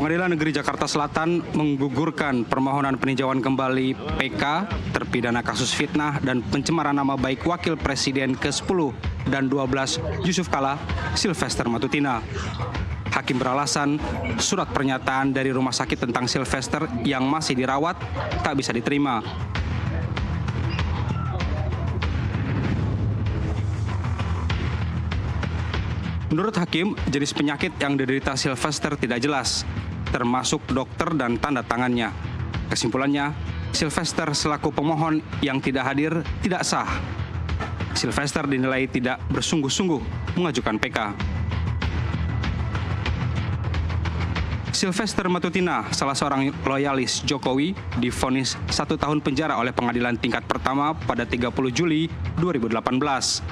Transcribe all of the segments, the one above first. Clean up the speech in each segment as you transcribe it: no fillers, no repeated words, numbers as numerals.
Pengadilan Negeri Jakarta Selatan menggugurkan permohonan peninjauan kembali PK terpidana kasus fitnah dan pencemaran nama baik Wakil Presiden ke-10 dan 12 Yusuf Kala, Sylvester Matutina. Hakim beralasan surat pernyataan dari rumah sakit tentang Sylvester yang masih dirawat tak bisa diterima. Menurut Hakim, jenis penyakit yang diderita Sylvester tidak jelas, termasuk dokter dan tanda tangannya. Kesimpulannya, Sylvester selaku pemohon yang tidak hadir tidak sah. Sylvester dinilai tidak bersungguh-sungguh mengajukan PK. Sylvester Matutina, salah seorang loyalis Jokowi, divonis 1 tahun penjara oleh pengadilan tingkat pertama pada 30 Juli 2018.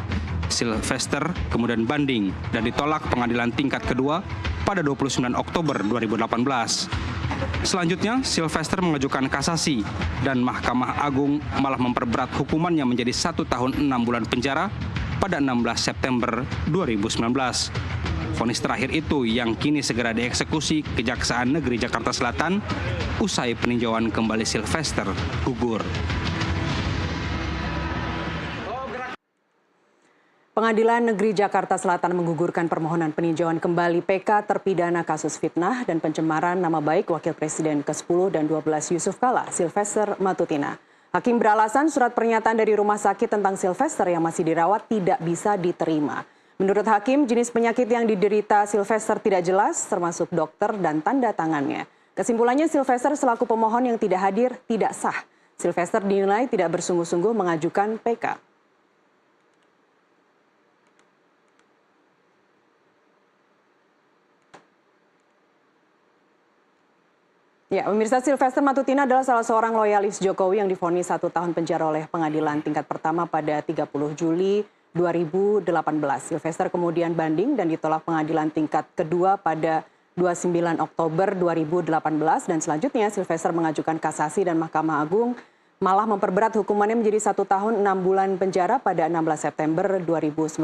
Sylvester kemudian banding dan ditolak pengadilan tingkat kedua pada 29 Oktober 2018. Selanjutnya, Sylvester mengajukan kasasi dan Mahkamah Agung malah memperberat hukumannya menjadi 1 tahun 6 bulan penjara pada 16 September 2019. Vonis terakhir itu yang kini segera dieksekusi Kejaksaan Negeri Jakarta Selatan usai peninjauan kembali Sylvester gugur. Pengadilan Negeri Jakarta Selatan menggugurkan permohonan peninjauan kembali PK terpidana kasus fitnah dan pencemaran nama baik Wakil Presiden ke-10 dan 12 Yusuf Kala, Sylvester Matutina. Hakim beralasan surat pernyataan dari rumah sakit tentang Sylvester yang masih dirawat tidak bisa diterima. Menurut Hakim, jenis penyakit yang diderita Sylvester tidak jelas, termasuk dokter dan tanda tangannya. Kesimpulannya, Sylvester selaku pemohon yang tidak hadir tidak sah. Sylvester dinilai tidak bersungguh-sungguh mengajukan PK. Ya, pemirsa, Sylvester Matutina adalah salah seorang loyalis Jokowi yang divonis 1 tahun penjara oleh pengadilan tingkat pertama pada 30 Juli 2018. Sylvester kemudian banding dan ditolak pengadilan tingkat kedua pada 29 Oktober 2018 dan selanjutnya Sylvester mengajukan kasasi dan Mahkamah Agung malah memperberat hukumannya menjadi 1 tahun 6 bulan penjara pada 16 September 2019.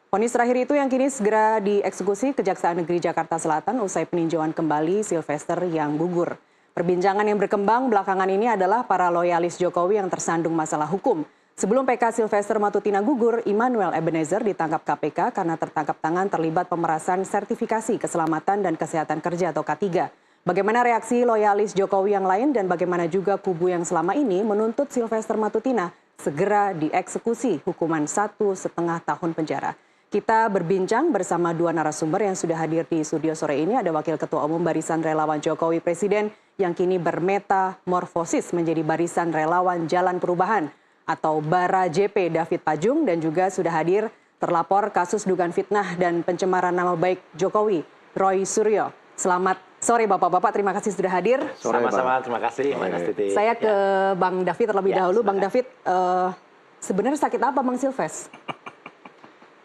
Vonis terakhir itu yang kini segera dieksekusi Kejaksaan Negeri Jakarta Selatan usai peninjauan kembali Sylvester yang gugur. Perbincangan yang berkembang belakangan ini adalah para loyalis Jokowi yang tersandung masalah hukum. Sebelum PK Sylvester Matutina gugur, Immanuel Ebenezer ditangkap KPK karena tertangkap tangan terlibat pemerasan sertifikasi keselamatan dan kesehatan kerja atau K3. Bagaimana reaksi loyalis Jokowi yang lain dan bagaimana juga kubu yang selama ini menuntut Sylvester Matutina segera dieksekusi hukuman 1,5 tahun penjara. Kita berbincang bersama dua narasumber yang sudah hadir di studio sore ini. Ada Wakil Ketua Umum Barisan Relawan Jokowi Presiden yang kini bermetamorfosis menjadi Barisan Relawan Jalan Perubahan atau Bara JP David Pajung, dan juga sudah hadir terlapor kasus dugaan fitnah dan pencemaran nama baik Jokowi, Roy Suryo. Selamat sore Bapak-Bapak, terima kasih sudah hadir. Sama-sama, terima kasih. Saya ke Bang David terlebih dahulu. Bang David, sebenarnya sakit apa Bang Sylvester?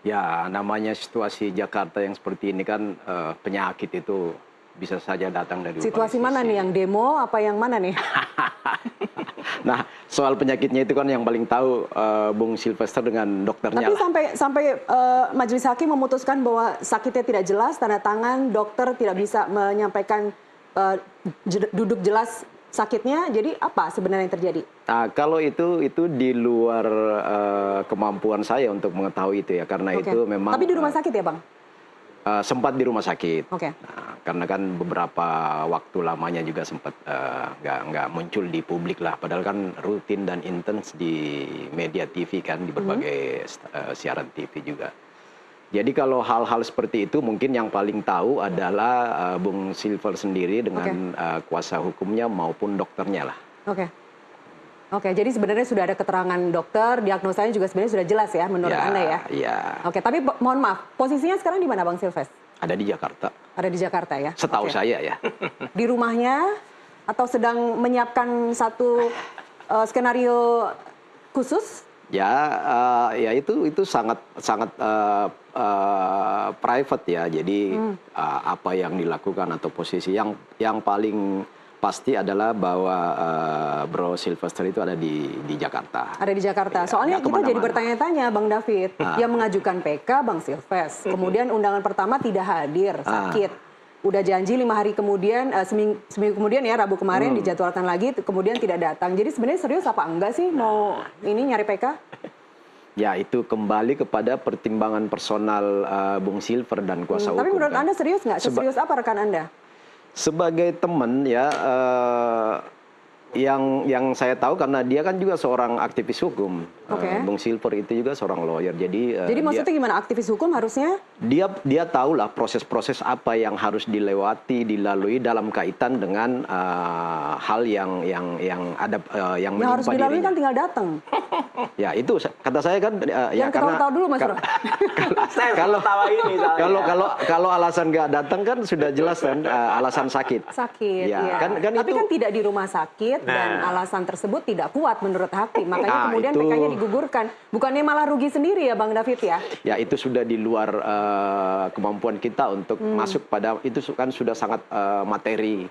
Ya, namanya situasi Jakarta yang seperti ini kan penyakit itu bisa saja datang dari situasi mana nih, yang demo apa yang mana nih? Nah, soal penyakitnya itu kan yang paling tahu Bung Sylvester dengan dokternya. Tapi sampai majelis hakim memutuskan bahwa sakitnya tidak jelas, tanda tangan dokter tidak bisa menyampaikan duduk jelas sakitnya, jadi apa sebenarnya yang terjadi? Nah, kalau itu di luar kemampuan saya untuk mengetahui itu ya, karena itu memang. Tapi di rumah sakit ya Bang? Sempat di rumah sakit. Nah, karena kan beberapa waktu lamanya juga sempat nggak muncul di publik lah, padahal kan rutin dan intens di media TV kan, di berbagai siaran TV juga. Jadi kalau hal-hal seperti itu mungkin yang paling tahu adalah Bung Sylvester sendiri dengan kuasa hukumnya maupun dokternya lah. Oke, jadi sebenarnya sudah ada keterangan dokter, diagnosanya juga sebenarnya sudah jelas ya menurut Anda ya? Iya. Oke, tapi mohon maaf, posisinya sekarang di mana Bang Sylvester? Ada di Jakarta. Ada di Jakarta ya? Setahu saya ya. Di rumahnya atau sedang menyiapkan satu skenario khusus? Ya itu sangat private ya. Jadi apa yang dilakukan atau posisi yang paling pasti adalah bahwa Bro Sylvester itu ada di Jakarta. Ada di Jakarta. Ya, soalnya kita jadi bertanya-tanya Bang David, yang mengajukan PK Bang Sylvester. Kemudian undangan pertama tidak hadir, sakit. udah janji 5 hari kemudian, seminggu kemudian ya, Rabu kemarin dijadwalkan lagi, kemudian tidak datang. Jadi sebenarnya serius apa enggak sih mau ini nyari PK? Ya, itu kembali kepada pertimbangan personal Bung Silver dan kuasa hukum. Tapi menurut kan. Anda serius nggak? Serius apa rekan Anda? Sebagai teman ya, yang saya tahu karena dia kan juga seorang aktivis hukum. Bung Silver itu juga seorang lawyer. Jadi maksudnya gimana, aktivis hukum harusnya? Dia tahulah proses-proses apa yang harus dilalui dalam kaitan dengan hal yang ada yang menimpa harus dilalui dirinya. kan tinggal datang. Ya itu kata saya kan ya karena ketawa dulu Mas Bro. kalau alasan nggak datang kan sudah jelas kan alasan sakit. Sakit. Ya, iya. Tapi kan tidak di rumah sakit dan alasan tersebut tidak kuat menurut hakim. Makanya kemudian PK-nya digugurkan. Bukannya malah rugi sendiri ya Bang David ya? Ya itu sudah di luar kemampuan kita untuk masuk pada itu kan sudah sangat materi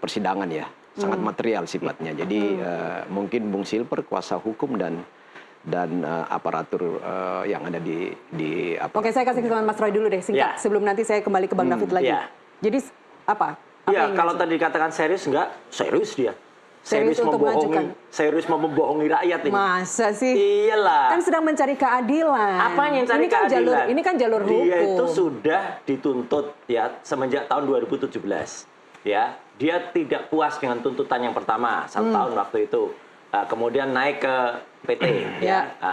persidangan ya. Sangat material sifatnya. Jadi mungkin Bung Silver kuasa hukum dan aparatur yang ada di Oke, saya kasih kesempatan Mas Roy dulu deh singkat sebelum nanti saya kembali ke Bang David lagi. Jadi apa? Iya, kalau tadi dikatakan serius enggak? Serius dia. Serius untuk mengajukan. Serius mau membohongi rakyat ini. Masa sih? Iyalah. Kan sedang mencari keadilan. Apa yang cari keadilan? Ini kan jalur hukum. Dia itu sudah dituntut ya semenjak tahun 2017. Ya, dia tidak puas dengan tuntutan yang pertama 1 tahun waktu itu. Kemudian naik ke PT,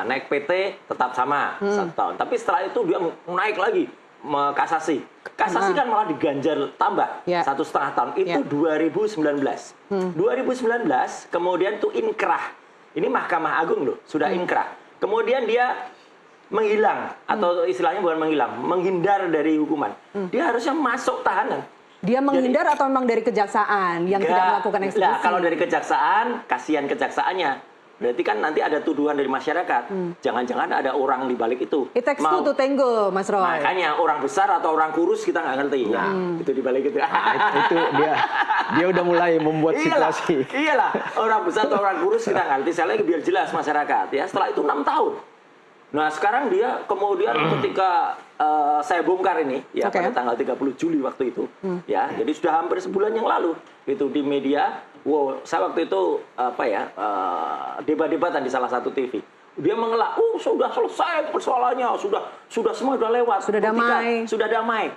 naik PT tetap sama 1 tahun. Tapi setelah itu dia naik lagi kasasi. Kasasi kan malah diganjar tambah 1,5 tahun. Itu 2019. 2019 kemudian tuh inkrah. Ini Mahkamah Agung loh, sudah inkrah. Kemudian dia menghilang atau istilahnya bukan menghilang, menghindar dari hukuman. Dia harusnya masuk tahanan. Dia menghindar atau memang dari kejaksaan yang tidak melakukan eksekusi? Nah, kalau dari kejaksaan, kasihan kejaksaannya. Berarti kan nanti ada tuduhan dari masyarakat. Jangan-jangan ada orang di balik itu. It takes two to tango, Mas Roy. Makanya orang besar atau orang kurus kita nggak ngerti. Ya, itu di balik itu. Itu dia udah mulai membuat situasi. Iyalah, orang besar atau orang kurus kita nggak ngerti. Saya lagi biar jelas masyarakat. Ya, setelah itu 6 tahun. Nah, sekarang dia kemudian ketika saya bongkar ini, ya pada tanggal 30 Juli waktu itu, ya, jadi sudah hampir sebulan yang lalu, itu di media. Wow, saya waktu itu debat-debatan di salah satu TV. Dia mengelak, sudah selesai persoalannya, sudah semua sudah lewat. Sudah damai. Sudah damai.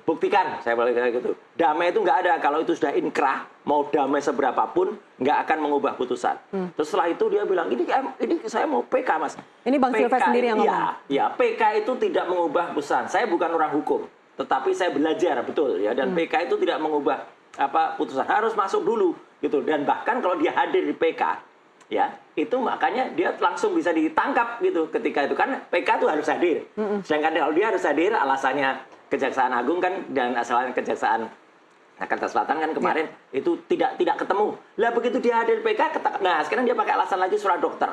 Buktikan, saya balik kayak gitu. Damai itu nggak ada kalau itu sudah inkrah, mau damai seberapapun nggak akan mengubah putusan. Terus setelah itu dia bilang, ini saya mau PK Mas. Ini Bang Silver sendiri yang ngomong. Ya, PK itu tidak mengubah putusan. Saya bukan orang hukum, tetapi saya belajar betul ya. Dan PK itu tidak mengubah putusan, harus masuk dulu gitu. Dan bahkan kalau dia hadir di PK, ya itu makanya dia langsung bisa ditangkap gitu ketika itu kan PK itu harus hadir. Sedangkan kalau dia harus hadir alasannya Kejaksaan Agung kan dan asalnya Kejaksaan Jakarta Selatan kan kemarin itu tidak ketemu. Lah begitu dia hadir PK, nah sekarang dia pakai alasan lagi surat dokter.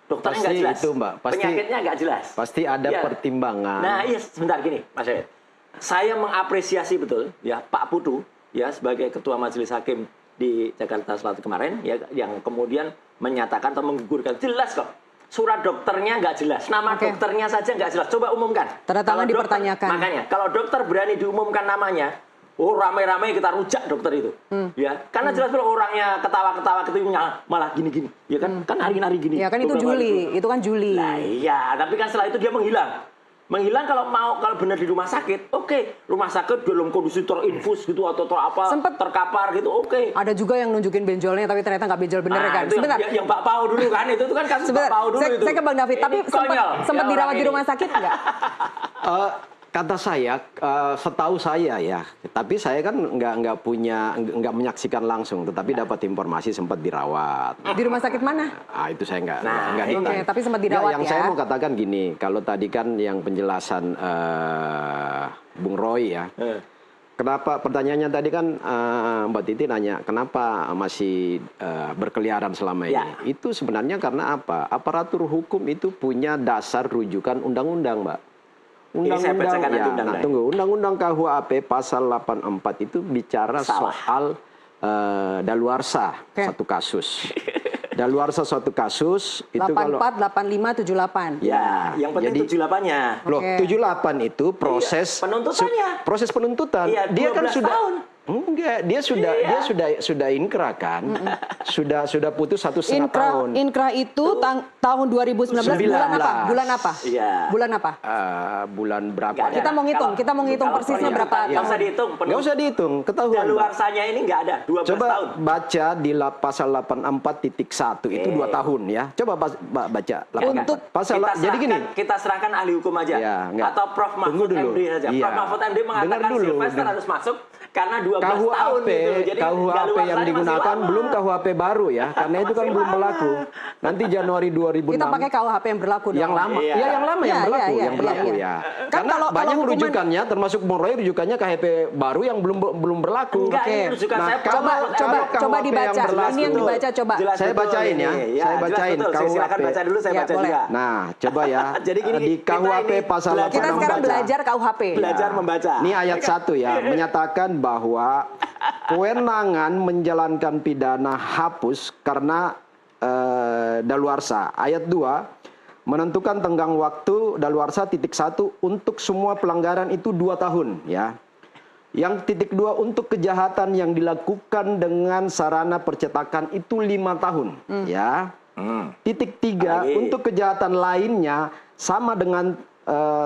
Dokternya nggak jelas. Itu, Mbak. Penyakitnya nggak jelas. Pasti ada pertimbangan. Nah iya sebentar gini Mas Yed. Saya mengapresiasi betul ya Pak Putu ya sebagai Ketua Majelis Hakim di Jakarta Selatan kemarin ya yang kemudian menyatakan atau menggugurkan jelas kok. Surat dokternya nggak jelas, nama dokternya saja nggak jelas. Coba umumkan. Tanda tangan dipertanyakan. Makanya, kalau dokter berani diumumkan namanya, ramai-ramai kita rujak dokter itu, ya. Karena jelas kalau orangnya ketawa-ketawa ketemunya malah gini-gini, ya kan? Kan nari-nari gini. Ya kan itu Juli, itu kan Juli. Nah iya, tapi kan setelah itu dia menghilang. Menghilang kalau benar di rumah sakit, rumah sakit dalam kondisi terinfus gitu atau Sempet terkapar gitu, Ada juga yang nunjukin benjolnya tapi ternyata nggak benjol bener kan. Itu sebentar. Yang Pak Pau dulu kan, itu kan kasus Pak Pau dulu itu. Saya ke Bang David, tapi sempat dirawat di rumah sakit nggak? Kata saya, setahu saya ya, tapi saya kan nggak menyaksikan langsung, tetapi dapat informasi sempat dirawat. Di rumah sakit mana? Itu saya nggak Oke, tapi sempat dirawat yang saya mau katakan gini, kalau tadi kan yang penjelasan Bung Roy ya, kenapa pertanyaannya tadi kan Mbak Titi nanya, kenapa masih berkeliaran selama ini? Itu sebenarnya karena apa? Aparatur hukum itu punya dasar rujukan undang-undang, Mbak. Undang-undang KUHP pasal 84 itu bicara soal daluarsa satu kasus. daluarsa suatu kasus itu kalau 84, 85, 78. Ya, yang penting jadi 78-nya. loh, Oke. 78 itu proses penuntutannya. proses penuntutan. Iya, Dia kan 12 sudah tahun. enggak, dia sudah inkrah kan. Sudah putus 1,5 tahun. Inkrah itu tahun 2019 bulan apa? 19. Bulan apa? Iya. Bulan apa? Bulan berapa? Nggak ada. Kita mau ngitung, Kalau- kita mau ngitung kalau persisnya proyek berapa nggak usah tahun. dihitung. Nggak usah dihitung, ketahuan. Daluarsanya ini nggak ada, 12 Coba tahun. baca di pasal 84.1 itu 2 tahun ya. Coba baca. Untuk jadi gini. Kita serahkan ahli hukum aja. Ya, nggak. Atau Prof. Tunggu Mahfud dulu. MD saja. Iya. Prof. Mahfud MD mengatakan Dengar dulu. Sylvester harus masuk karena 12 tahun KUHP, gitu. Jadi KUHP yang daluarsanya masih digunakan lama. belum KUHP baru ya, karena itu kan Masih belum lama. berlaku. Nanti Januari 2006. Kita pakai KUHP yang berlaku dong. yang lama, Iya. ya yang lama yang Iya, berlaku, iya, yang berlaku iya. ya. Kan Karena kalau banyak hukuman- rujukannya, termasuk Monroy rujukannya KHP baru yang belum berlaku. Enggak, Oke. ini rujukan Nah, saya kalau- Coba KUHP dibaca. yang berlaku. Ini yang dibaca coba. Jelas Saya betul bacain ya, ini. saya bacain jelas betul. Silakan KUHP. baca dulu, saya Ya, baca boleh. juga. Nah, coba ya. Jadi gini, di kita KUHP ini pasal belajar Kita 86. sekarang belajar KUHP. Belajar membaca. Ini ayat 1 ya, menyatakan bahwa kewenangan menjalankan pidana hapus karena daluarsa. Ayat 2, menentukan tenggang waktu daluarsa (1) untuk semua pelanggaran itu 2 tahun ya. Yang (2) untuk kejahatan yang dilakukan dengan sarana percetakan itu 5 tahun ya. (3) Lagi. untuk kejahatan lainnya sama dengan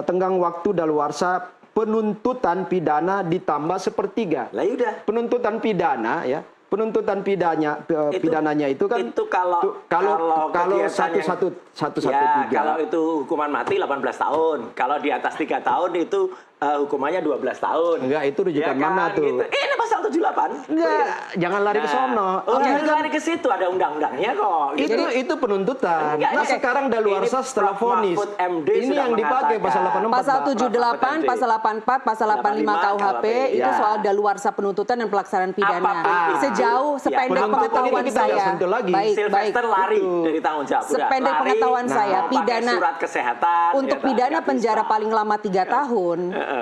tenggang waktu daluarsa penuntutan pidana ditambah 1/3. Lah udah. Penuntutan pidana ya, penuntutan pidananya itu kan itu kalau kegiatan kalau 113. kalau itu hukuman mati 18 tahun. Kalau di atas 3 tahun itu hukumannya 12 tahun. Enggak, itu rujukan Ya kan, mana tuh? gitu. Ini pasal 78. Enggak, jangan lari ke sono. Oh, Ini jangan kan- lari ke situ, ada undang-undangnya kok. Gitu. itu penuntutan. Enggak, Nah, oke. sekarang daluarsa Ini setelah Prof. vonis. Mahfud MD Ini sudah yang dipakai pasal mengatakan. 84. Pasal Pak. 78, Mahfud pasal 84, pasal 85 KUHP itu Ya. soal daluarsa penuntutan dan pelaksanaan pidana. Apapun itu. Sejauh Ya, sependek penuntutan pengetahuan itu kita nggak saya. sentuh lagi. Baik, baik. Sylvester lari Itu. dari tanggung jawab. Udah, Sependek lari, pengetahuan saya, pakai pidana surat kesehatan. Untuk ya kan, pidana nggak penjara bisa. paling lama 3 tahun.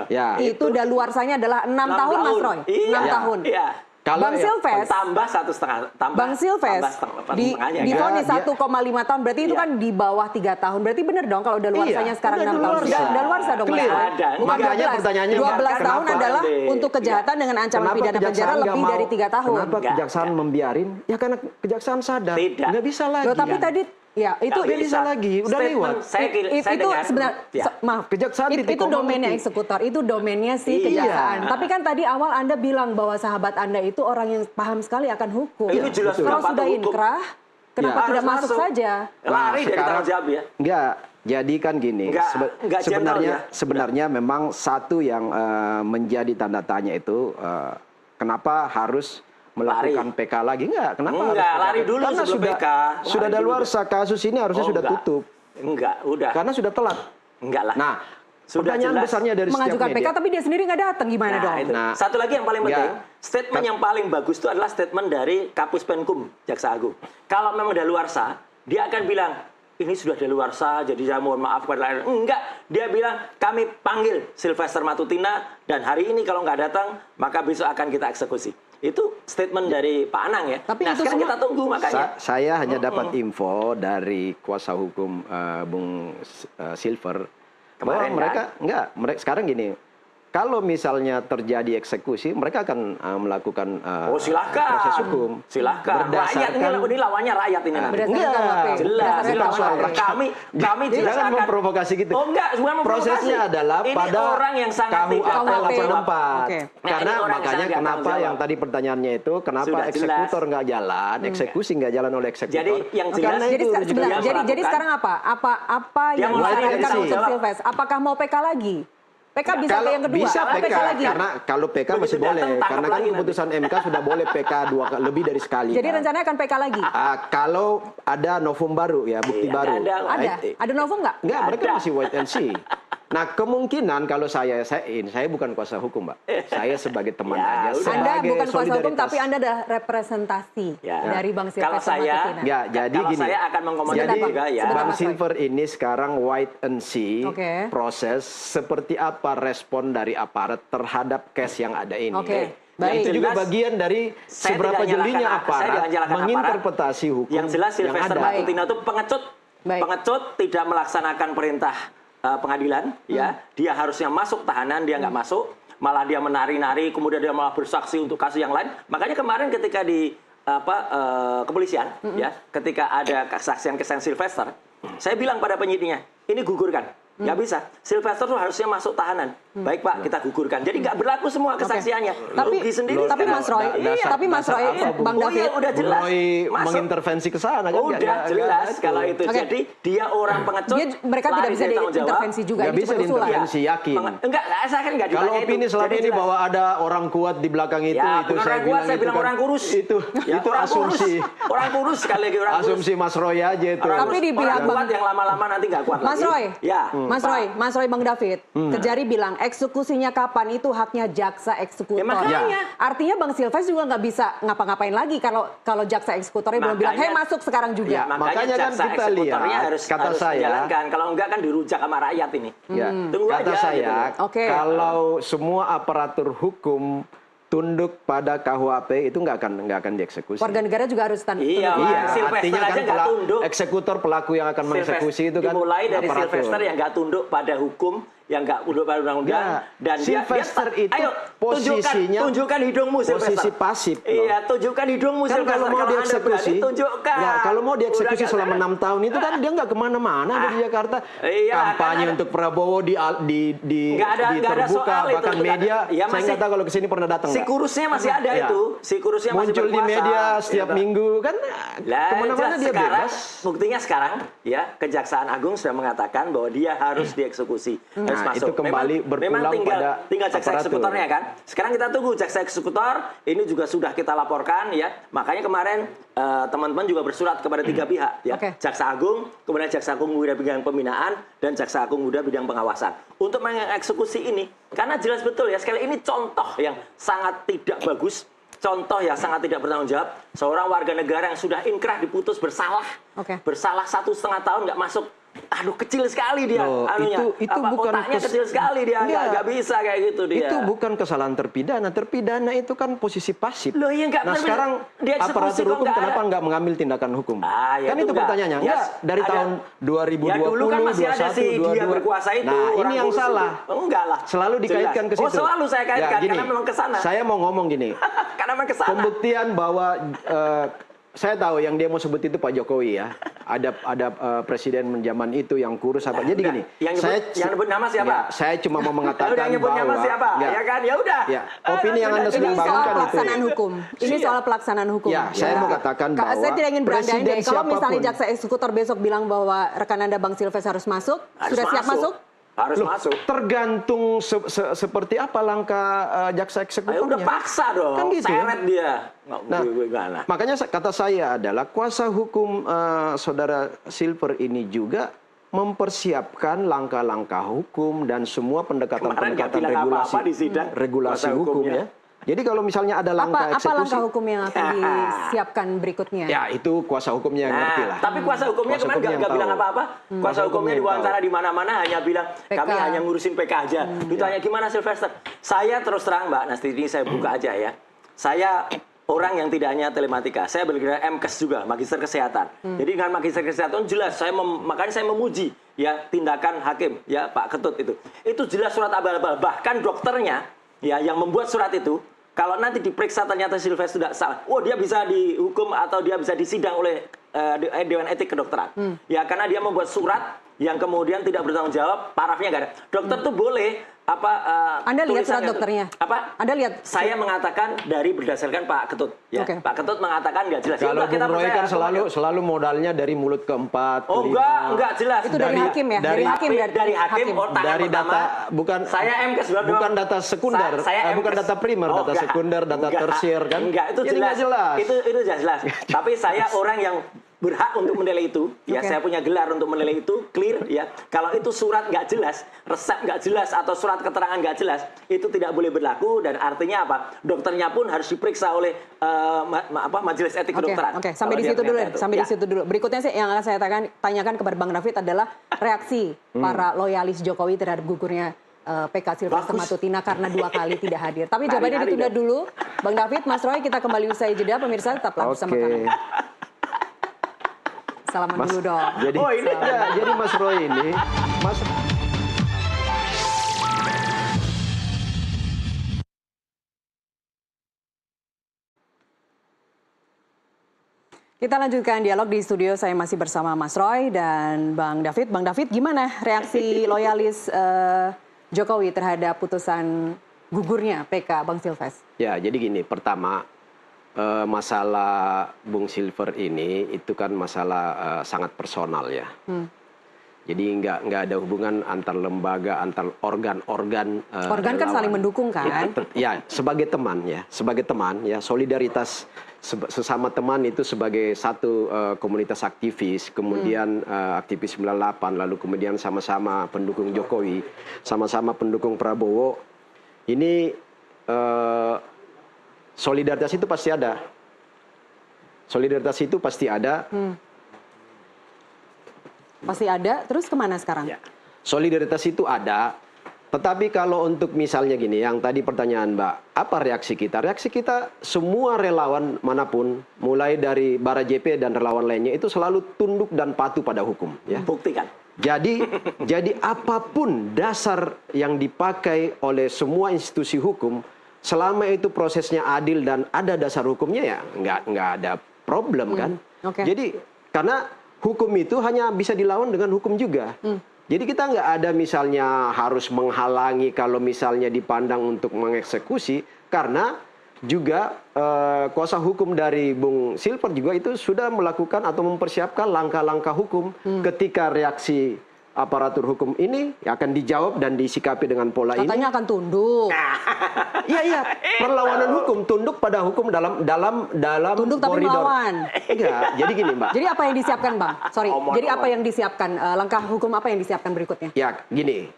Ya. Itu daluarsanya adalah 6 6 tahun, Mas tahun. Roy. Iya. 6 tahun. Iya. Kalau Bang ya- Silves, Tambah 1,5 tambah. Bang Silves tambah setengahnya, kan? divonis Dia- 1,5 tahun, berarti itu Iya. kan di bawah 3 tahun. Berarti benar dong kalau daluarsanya Iya, sekarang udah 6 tahun. daluarsa. Sudah daluarsa dong, Mas Clear. Roy. Ada. Bukan Makanya 12. pertanyaannya 12 kenapa? tahun adalah Kenapa? untuk kejahatan dengan ancaman Kenapa pidana penjara kejaksaan nggak lebih mau- dari 3 tahun. Kenapa Nggak, kejaksaan membiarin? Ya karena kejaksaan sadar. Tidak. Nggak bisa lagi. Loh, tapi tadi ya itu Nggak bisa lagi, udah Statement lewat. Saya itu dengar. sebenarnya Ya. maaf Kejaksaan di itu titik domainnya komando. eksekutor, itu domainnya si Iya. kejaksaan. Tapi kan tadi awal Anda bilang bahwa sahabat Anda itu orang yang paham sekali akan hukum. Itu jelas Kalau sudah sudah patuh hukum. inkrah, kenapa Ya. tidak Harus masuk masuk. saja? Lari Nah, dari sekarang- tanggung jawab ya. Enggak, jadi kan gini. Nggak gentle ya. Sebenarnya memang satu yang menjadi tanda tanya itu kenapa harus melakukan PK lagi? Enggak, kenapa harus Enggak, PK? lari dulu Karena sebelum sudah, PK. Sudah Lari dulu. daluarsa kasus ini harusnya Oh, sudah enggak. tutup. Enggak, udah. Karena sudah telat. Enggak lah. Nah, Sudah pertanyaan jelas. besarnya dari Mengajukan setiap PK media. tapi dia sendiri nggak datang, gimana dong? Itu. Nah, Satu lagi yang paling penting, ya. statement yang paling bagus itu adalah statement dari Kapus Penkum Jaksa Agung. Kalau memang daluarsa, dia akan bilang ini sudah daluarsa, jadi saya mohon maaf kepada lain. Enggak, dia bilang kami panggil Sylvester Matutina dan hari ini kalau nggak datang maka besok akan kita eksekusi. Itu statement dari Pak Anang ya. Tapi nah itu sekarang semua- kita tunggu makanya. Saya hanya dapat info dari kuasa hukum Bung Silver bahwa Kemarin, mereka mereka sekarang gini. Kalau misalnya terjadi eksekusi, mereka akan melakukan Oh silahkan. proses hukum. Silahkan. Rakyat ini lawannya rakyat ini nanti. Berdasarkan Enggak. KUHP. Jelas, Berdasarkan jelas. KUHP. Kami jelas Jangan akan memprovokasi gitu. Oh enggak, bukan memprovokasi. Prosesnya adalah ini pada orang yang sangat KUHP tidak tanggung jawab. 84. Oke. Nah, Karena ini orang yang makanya sangat nggak kenapa tanggung jawab. yang tadi pertanyaannya itu kenapa Sudah jelas. eksekutor nggak jalan, eksekusi nggak jalan oleh eksekutor. Jadi yang jelas- Karena Jadi, itu sebentar, juga- yang jadi melakukan- sekarang apa? Apa Yang yang melakukan disarankan sih. untuk Silves? Apakah mau PK lagi? PK bisa Kalau yang kedua? bisa Apa PK, lagi? karena kalau PK masih Begitu boleh, datang, tangkap karena kan lagi keputusan MK sudah boleh PK lebih dari sekali. Jadi kan. rencananya akan PK lagi? Kalau ada novum baru ya, bukti Iya, baru. ada. Ada? Ada novum nggak? Enggak, mereka Ada. masih wait and see. Nah, kemungkinan kalau saya bukan kuasa hukum, Mbak. Saya sebagai teman Ya, aja. udah. Anda sebagai bukan kuasa hukum, solidaritas. tapi Anda adalah representasi Ya. dari Bang Silves. Kalau saya- Matutina. Ya, jadi Kalau gini. saya akan mengomentari Jadi juga ya. Sebentar, Bang Mas Roy. Silver ini sekarang wait and see Oke. proses seperti apa respon dari aparat terhadap case yang ada ini. Oke. Baik. Itu juga Jelas, bagian dari saya seberapa tidak nyalahkan- jelinya saya tidak aparat nyalahkan menginterpretasi hukum Yang jelas yang Sylvester ada. Matutina itu pengecut. Baik. Pengecut tidak melaksanakan perintah pengadilan, ya. Dia harusnya masuk tahanan, dia nggak masuk, malah dia menari-nari, kemudian dia malah bersaksi untuk kasus yang lain. Makanya kemarin ketika di kepolisian, ya, ketika ada kesaksian Sylvester, saya bilang pada penyidiknya, ini gugurkan. Nggak bisa. Sylvester tuh harusnya masuk tahanan. Baik Pak, kita gugurkan. Jadi nggak berlaku semua kesaksiannya. Tapi- Rugi sendiri. tapi sekarang. Mas Roy, Iya. tapi Mas Roy, Bang Oh iya, David, udah jelas. Roy Masuk. mengintervensi ke sana kan? Udah jelas kalau itu. Oke. Jadi dia orang pengecut. mereka tidak lari bisa dari tanggung jawab. diintervensi juga. Nggak ini bisa cuma usulan. diintervensi. yakin. Enggak, saya kan nggak Kalau ditanya opini itu. selama Jadi ini jelas. bahwa ada orang kuat di belakang itu Ya, bukan saya orang kuat, bilang saya itu bilang kan orang kurus. itu Ya, itu orang asumsi. kurus. Orang kurus sekali lagi orang kurus. Asumsi Mas Roy aja itu. Orang Tapi di kurus. pihak Orang Bang- kuat yang lama-lama nanti nggak kuat Mas lagi. Roy, Ya. Mas Roy, Bang David, Kejari bilang eksekusinya kapan itu haknya jaksa eksekutor. Ya, makanya. Artinya Bang Silves juga nggak bisa ngapa-ngapain lagi kalau jaksa eksekutornya belum bilang, Makanya- masuk sekarang juga. Ya, makanya kan jaksa kita eksekutornya lihat, harus kata saya- menjalankan. Kalau enggak kan dirujak sama rakyat ini. Ya, Tunggu kata aja, saya, gitu. Oke. kalau semua aparatur hukum tunduk pada KUHP itu nggak akan dieksekusi. Warga negara juga harus tunduk. Iya, juga. Iya, Sylvester artinya kan aja nggak tunduk. eksekutor pelaku yang akan mengeksekusi itu kan dimulai dari aparatur. Sylvester yang nggak tunduk pada hukum, yang nggak tunduk pada undang-undang, Ya, dan Sylvester itu ayo posisinya tunjukkan hidungmu Sylvester. posisi pasif loh. Iya, tunjukkan hidungmu Kan Sylvester. kalau mau Anda dieksekusi, berani, tunjukkan. ya, kalau mau dieksekusi Udah selama nggak- 6 tahun itu kan dia nggak kemana-mana ada di Jakarta. Iya, Kampanye kan ada- untuk Prabowo di Nggak ada terbuka, soal itu. bahkan Nggak media. ada. Ya, Saya masih- nggak tahu kalau kesini pernah datang Si nggak? kurusnya masih ada Ya. itu. Si kurusnya masih Muncul di berkuasa. media setiap Gitu. minggu kan Lah, kemana-mana jelas dia sekarang, bebas. buktinya sekarang ya Kejaksaan Agung sudah mengatakan bahwa dia harus dieksekusi, harus Nah, masuk. itu kembali berpulang memang tinggal jaksa aparatur. eksekutornya kan. Sekarang kita tunggu jaksa eksekutor ini juga sudah kita laporkan ya. Makanya kemarin teman-teman juga bersurat kepada 3 pihak ya. Oke. Jaksa Agung, kemudian Jaksa Agung Muda bidang pembinaan dan Jaksa Agung Muda bidang pengawasan untuk mengeksekusi ini karena jelas betul ya sekali ini contoh yang sangat tidak bagus. Contoh yang sangat tidak bertanggung jawab, seorang warga negara yang sudah inkrah diputus bersalah, Oke. bersalah 1,5 tahun nggak masuk, aduh kecil sekali dia, Loh, anunya, itu apa, bukan otaknya kecil sekali dia, Enggak. nggak bisa kayak gitu dia. Itu bukan kesalahan terpidana. Terpidana itu kan posisi pasif. Loh, iya, nggak Nah, benar-benar. sekarang Dieksekusi aparatur kok hukum nggak kenapa ada? nggak mengambil tindakan hukum? Ah, ya Kan itu itu enggak. pertanyaannya. Ya, Enggak, dari ada. tahun 2020, Ya dulu kan masih ada 21, sih dia 22. berkuasa itu. Nah, orang ini yang kurus salah. itu. Oh, enggak lah. Selalu dikaitkan Jelas. ke situ. Oh, selalu saya kaitkan Ya, gini, karena memang ke sana. Saya mau ngomong gini. Karena memang ke sana. Pembuktian bahwa saya tahu yang dia mau sebut itu Pak Jokowi ya. Ada presiden zaman itu yang kurus apa. Jadi gini, yang nyebut nama siapa? Ya, saya cuma mau mengatakan Udah nyebut nama bahwa siapa? Ya kan? Ya udah. Ya, opini yang Anda Ini sedang soal bangunkan itu. pelaksanaan hukum. Ini soal pelaksanaan hukum. Ya, saya mau katakan bahwa saya tidak ingin berandai-andai. presiden Kalau misalnya siapapun- jaksa eksekutor besok bilang bahwa rekan Anda Bang Silves harus masuk, Harus sudah siap masuk? Harus Loh, masuk. tergantung seperti apa langkah jaksa Ayo eksekutornya. udah paksa dong. Kan gitu ya. Seret dia. Nggak, Nah, gimana? makanya kata saya adalah kuasa hukum saudara Silver ini juga mempersiapkan langkah-langkah hukum dan semua Kemarin nggak pendekatan-pendekatan bilang regulasi apa-apa di sidang, regulasi kuasa hukum hukumnya. ya. Jadi kalau misalnya ada langkah Apa eksekusi, langkah hukum yang akan disiapkan berikutnya? ya itu kuasa hukumnya yang ngerti lah. Tapi kuasa hukumnya Kuasa kemarin hukumnya nggak yang bilang tahu. apa-apa. Kuasa hukumnya yang diwawancara tahu. di mana-mana hanya bilang PK. kami hanya ngurusin PK aja. Ditanya gimana Sylvester? Saya terus terang Mbak Nasti ini saya buka aja ya. Saya orang yang tidak hanya telematika, saya bergerak MKes juga, magister kesehatan. Jadi dengan magister kesehatan jelas makanya saya memuji ya tindakan hakim ya Pak Ketut itu. Itu jelas surat abal-abal. Bahkan dokternya ya yang membuat surat itu kalau nanti diperiksa ternyata Sylvester tidak salah, dia bisa dihukum atau dia bisa disidang oleh Dewan Etik Kedokteran. Ya karena dia membuat surat yang kemudian tidak bertanggung jawab, parafnya nggak ada. Dokter tuh boleh Anda lihat surat tulisannya dokternya? tuh. Apa? Anda lihat? Saya mengatakan dari berdasarkan Pak Ketut. Ya. Oke. Pak Ketut mengatakan nggak jelas. Ya Kalau udah, kita Bung Roy percaya kan kepada- selalu modalnya dari mulut ke-4, Oh enggak jelas. Itu dari hakim ya? dari hakim dari hakim, otak dari pertama. data bukan Saya MKes bukan data sekunder, bukan MKes. data primer, data enggak. sekunder, data Enggak. tersier kan. Enggak, itu Jadi jelas. nggak jelas. Itu jelas. Tapi saya orang yang berhak untuk menilai itu, ya Oke. saya punya gelar untuk menilai itu, clear ya. Kalau itu surat nggak jelas, resep nggak jelas atau surat keterangan nggak jelas, itu tidak boleh berlaku dan artinya apa? Dokternya pun harus diperiksa oleh majelis etik kedokteran. Oke, sampai Kalau di dia situ dulu. ternyata itu. Sampai di Ya. situ dulu. Berikutnya sih yang akan saya tanyakan kepada Bang David adalah reaksi para loyalis Jokowi terhadap gugurnya PK Sylvester Bagus. Matutina karena 2 kali tidak hadir. Tapi jawabannya Lari-lari ditunda dong. dulu. Bang David, Mas Roy, kita kembali usai jeda. Pemirsa tetaplah bersama kami. Salaman dulu dong. Jadi, Oh, ini. ya, jadi Mas Roy ini, Mas Kita lanjutkan dialog di studio. Saya masih bersama Mas Roy dan Bang David. Bang David, gimana reaksi loyalis Jokowi terhadap putusan gugurnya PK Bang Silves? Ya, jadi gini, pertama masalah Bung Silver ini itu kan masalah sangat personal ya. Jadi nggak ada hubungan antar lembaga, antar organ-organ. Organ kan relawan. saling mendukung kan? Ya, sebagai teman ya, solidaritas sesama teman itu sebagai satu komunitas aktivis, kemudian aktivis 98, lalu kemudian sama-sama pendukung Jokowi, sama-sama pendukung Prabowo. Ini solidaritas itu pasti ada. Solidaritas itu pasti ada. Pasti ada, terus kemana sekarang? Ya. Solidaritas itu ada, tetapi kalau untuk misalnya gini, yang tadi pertanyaan Mbak, apa reaksi kita? Reaksi kita semua relawan manapun, mulai dari Bara JP dan relawan lainnya itu selalu tunduk dan patuh pada hukum. Ya. Buktikan. Jadi apapun dasar yang dipakai oleh semua institusi hukum, selama itu prosesnya adil dan ada dasar hukumnya ya nggak ada problem kan. Oke. Jadi karena hukum itu hanya bisa dilawan dengan hukum juga. Jadi kita nggak ada misalnya harus menghalangi kalau misalnya dipandang untuk mengeksekusi, karena juga kuasa hukum dari Bung Silver juga itu sudah melakukan atau mempersiapkan langkah-langkah hukum ketika reaksi aparatur hukum ini akan dijawab dan disikapi dengan pola ini. Katanya akan tunduk. Iya, perlawanan hukum, tunduk pada hukum dalam Tunduk tapi koridor. melawan. Enggak, jadi gini Mbak. Jadi apa yang disiapkan, Bang? Sorry, Omong-omong. jadi apa yang disiapkan? Langkah hukum apa yang disiapkan berikutnya? Ya, gini.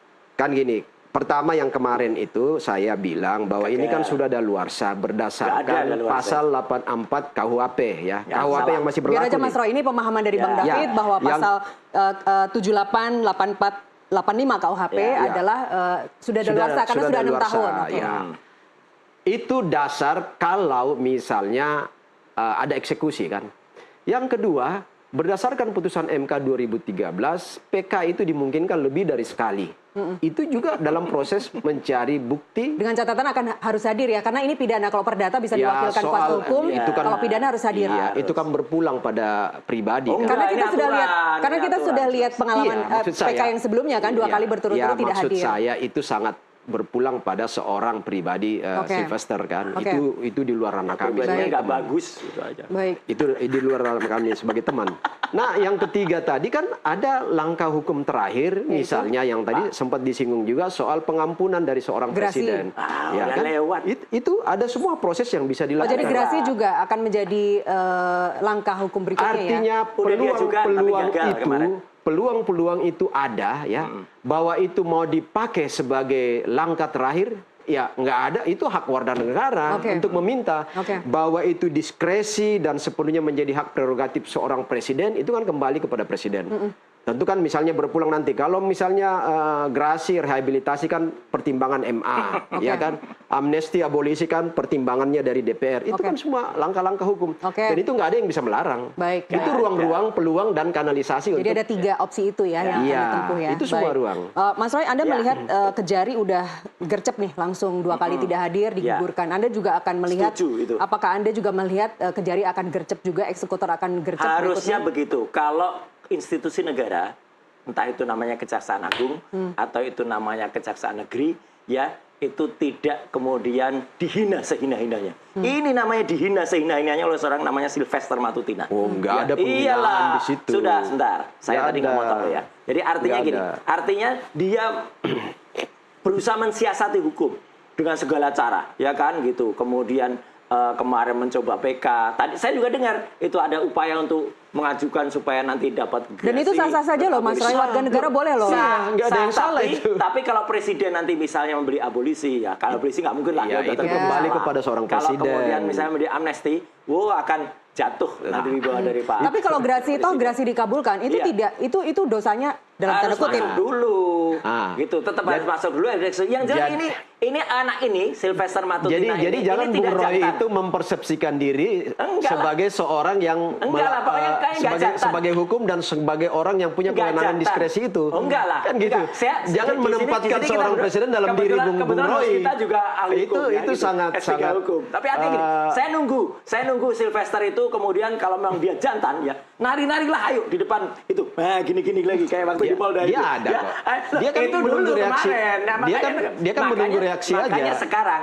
Pertama yang kemarin itu saya bilang bahwa ini kan sudah daluarsa Nggak ada berdasarkan daluarsa. pasal 84 KUHP ya. Ya, KUHP salah. yang masih Biar berlaku. aja Mas nih. Roy, ini pemahaman dari Bang Ya. David bahwa Yang- pasal 78, 84, 85 KUHP Ya. adalah sudah daluarsa karena sudah 6 daluarsa, tahun. Oke. ya. Itu dasar kalau misalnya ada eksekusi kan. Yang kedua, berdasarkan putusan MK 2013, PK itu dimungkinkan lebih dari sekali. Itu juga dalam proses mencari bukti. Dengan catatan harus hadir ya, karena ini pidana. Kalau perdata bisa Ya, diwakilkan soal- kuasa hukum, itu kan- kalau pidana harus hadir. Iya, itu kan berpulang pada pribadi. Oh, kan. Karena Enggak, kita ini sudah lihat, aturan, karena ini kita aturan. sudah lihat pengalaman Iya, maksud PK yang sebelumnya kan 2 kali berturut-turut tidak maksud hadir. saya itu sangat berpulang pada seorang pribadi Oke. Sylvester kan. Oke. Itu di luar ranah kami Pribadinya sebagai nggak teman. bagus gitu aja. Baik. Itu di luar ranah kami sebagai teman. Nah, yang ketiga tadi kan ada langkah hukum terakhir, misalnya yang tadi sempat disinggung juga soal pengampunan dari seorang Gerasi. presiden. udah lewat. Itu ada semua proses yang bisa Oh, dilakukan. jadi gerasi juga akan menjadi langkah hukum berikutnya ya? Artinya Udah diajukan, tapi gagal kemarin. peluang itu ada ya, bahwa itu mau dipakai sebagai langkah terakhir, ya nggak ada, itu hak warga negara Oke. untuk meminta. Oke. Bahwa itu diskresi dan sepenuhnya menjadi hak prerogatif seorang presiden, itu kan kembali kepada presiden. Tentu kan misalnya berpulang nanti, kalau misalnya gerasi, rehabilitasi kan pertimbangan MA, ya kan, amnesti, abolisi kan pertimbangannya dari DPR, itu Oke. kan semua langkah-langkah hukum. Oke. Dan itu nggak ada yang bisa melarang. Baik. Itu ruang-ruang, peluang dan kanalisasi Jadi untuk ada 3 opsi itu ya yang akan Iya, ditempuh ya. itu semua Baik. ruang. Mas Roy, Anda Ya. melihat Kejari udah gercep nih langsung 2 kali tidak hadir, digugurkan. Anda juga akan melihat, Setuju itu. apakah Anda juga melihat Kejari akan gercep juga, eksekutor akan gercep Harusnya berikutnya? begitu. Kalau institusi negara, entah itu namanya Kejaksaan Agung atau itu namanya Kejaksaan Negeri, ya itu tidak kemudian dihina sehina-hinanya. Ini namanya dihina sehina-hinanya oleh seorang namanya Sylvester Matutina. Oh, nggak ada penghinaan Iyalah. di situ. Sudah, sebentar. Saya Nggak tadi nggak mau ada. tahu ya. Jadi artinya Nggak gini, ada. artinya dia berusaha mensiasati hukum dengan segala cara, ya kan gitu. Kemudian kemarin mencoba PK. Tadi saya juga dengar itu ada upaya untuk mengajukan supaya nanti dapat gerasi. Dan itu sah-sah saja loh, Mas Roy. Warga negara boleh loh. Sah. nggak ada yang salah itu. Tapi kalau presiden nanti misalnya memberi abolisi, ya kalau abolisi nggak mungkin lah. Ya, dia udah itu tentu kembali salah. kepada seorang Kalau presiden. kemudian misalnya memberi amnesti, akan jatuh nanti di bawah dari Pak. Tapi kalau gerasi dikabulkan, itu Iya. tidak, itu dosanya dalam tanda Harus kutip. masuk dulu. gitu. Tetap harus masuk dulu eksekusi. Yang jelas ini anak ini Sylvester Matutina jadi jangan ini Bung tidak Roy jantan. itu mempersepsikan diri Enggak sebagai seorang yang Enggak lah, pokoknya kayak enggak jantan. sebagai hukum dan sebagai orang yang punya Enggak kewenangan jantan. diskresi itu. Oh, enggak lah. Kan gitu. Enggak. Saya Jangan di sini menempatkan kita seorang presiden dalam diri Bung kebetulan Roy. kita juga ahli hukum, ya, Itu gitu. sangat S3 sangat hukum. Tapi artinya gini, saya nunggu Sylvester itu kemudian kalau memang dia jantan ya, nari-narilah ayo di depan itu. Nah, gini-gini lagi kayak waktu di Polda dia itu. ada ya. kok. Dia kan itu menunggu dulu reaksi. kemarin. Nah, Dia kan menunggu reaksi aja. Makanya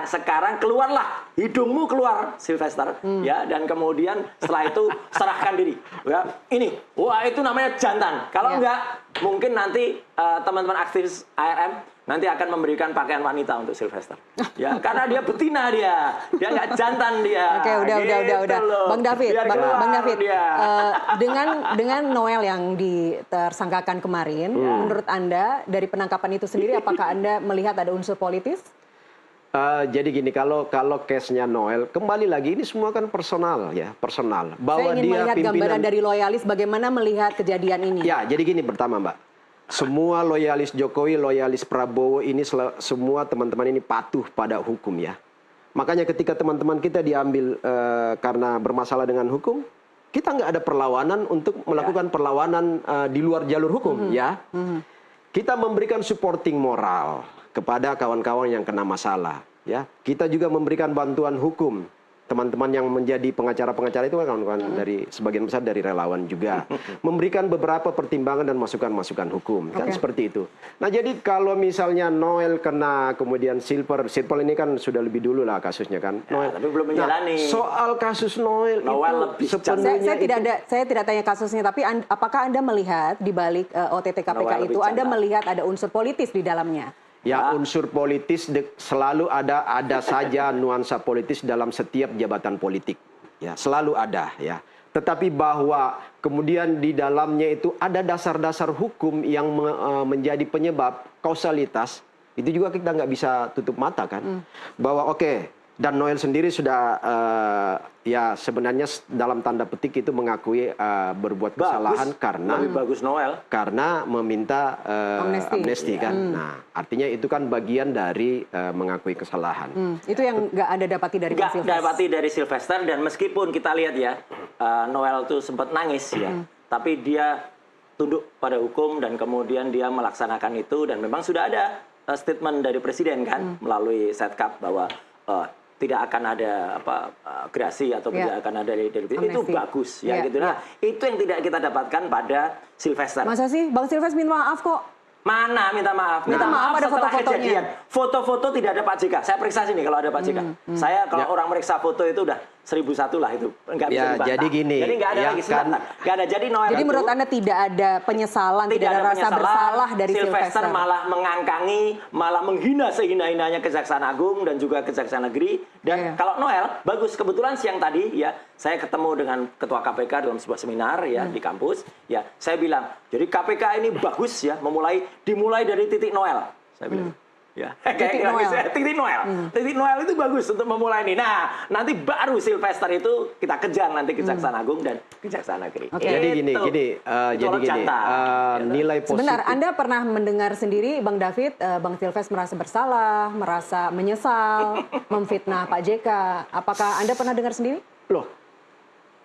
sekarang keluarlah hidungmu keluar Sylvester ya, dan kemudian setelah itu serahkan diri. Ya, ini, wah itu namanya jantan. Kalau enggak, mungkin nanti teman-teman aktivis ARM nanti akan memberikan pakaian wanita untuk Sylvester. Ya, karena dia betina dia nggak jantan dia. Oke, udah. loh. Bang David, Biar keluar Bang David, dia. dengan Noel yang ditersangkakan kemarin, menurut Anda dari penangkapan itu sendiri, apakah Anda melihat ada unsur politis? Jadi gini, kalau case-nya Noel, kembali lagi ini semua kan personal ya, personal. Bahwa Saya ingin dia melihat pimpinan gambaran dari loyalis bagaimana melihat kejadian ini. Ya, jadi gini pertama Mbak. Semua loyalis Jokowi, loyalis Prabowo ini semua teman-teman ini patuh pada hukum ya. Makanya ketika teman-teman kita diambil karena bermasalah dengan hukum, kita nggak ada perlawanan untuk melakukan perlawanan di luar jalur hukum ya. Kita memberikan supporting moral kepada kawan-kawan yang kena masalah ya. Kita juga memberikan bantuan hukum. Teman-teman yang menjadi pengacara-pengacara itu kan kawan-kawan dari sebagian besar dari relawan juga memberikan beberapa pertimbangan dan masukan-masukan hukum kan seperti itu. Nah, jadi kalau misalnya Noel kena kemudian Silver ini kan sudah lebih dulu lah kasusnya kan. Ya, Noel. tapi belum menjalani. Nah, soal kasus Noel lebih itu sepenuhnya saya tidak tanya kasusnya, tapi apakah Anda melihat di balik OTT KPK Noel itu lebih Anda jantan. melihat ada unsur politis di dalamnya? Ya, unsur politis selalu ada saja nuansa politis dalam setiap jabatan politik. Ya, selalu ada ya. Tetapi bahwa kemudian di dalamnya itu ada dasar-dasar hukum yang menjadi penyebab kausalitas, itu juga kita nggak bisa tutup mata kan. Bahwa dan Noel sendiri sudah ya sebenarnya dalam tanda petik itu mengakui berbuat kesalahan lebih bagus Noel karena meminta amnesti kan. Nah, artinya itu kan bagian dari mengakui kesalahan. Itu yang nggak Anda dapati dari Bang nggak Silvester? dapati dari Sylvester, dan meskipun kita lihat ya Noel tuh sempat nangis ya, tapi dia tunduk pada hukum dan kemudian dia melaksanakan itu, dan memang sudah ada statement dari presiden kan melalui Setcap bahwa tidak akan ada gerasi atau tidak akan ada dari itu bagus ya gitu. Nah, itu yang tidak kita dapatkan pada Sylvester. Masa sih Bang Silvester minta maaf kok? Mana minta maaf? Minta maaf ada setelah foto-fotonya. kejadian. Foto-foto tidak ada Pak JK. Saya periksa sini kalau ada Pak JK. Saya kalau orang meriksa foto itu udah 1001 lah itu. Enggak bisa dibantah. Jadi gini. Jadi nggak ada ya lagi kan, nggak ada. Jadi Noel Jadi itu menurut Anda tidak ada penyesalan, tidak ada rasa penyesalan. bersalah dari Sylvester? Malah mengangkangi, malah menghina sehina-hinanya Kejaksaan Agung dan juga Kejaksaan Negeri. Dan kalau Noel, bagus. Kebetulan siang tadi ya, saya ketemu dengan Ketua KPK dalam sebuah seminar ya di kampus. Ya, saya bilang, jadi KPK ini bagus ya, dimulai dari titik Noel. Saya bilang. Ya, Titik Noel. Titik Noel itu bagus untuk memulai ini. Nah, nanti baru Sylvester itu kita kejar nanti Kejaksaan Agung dan Kejaksaan Negeri. Jadi gini, nilai positif. Sebentar, Anda pernah mendengar sendiri Bang David, Bang Silvester merasa bersalah, merasa menyesal, memfitnah Pak JK. Apakah Anda pernah dengar sendiri? Loh,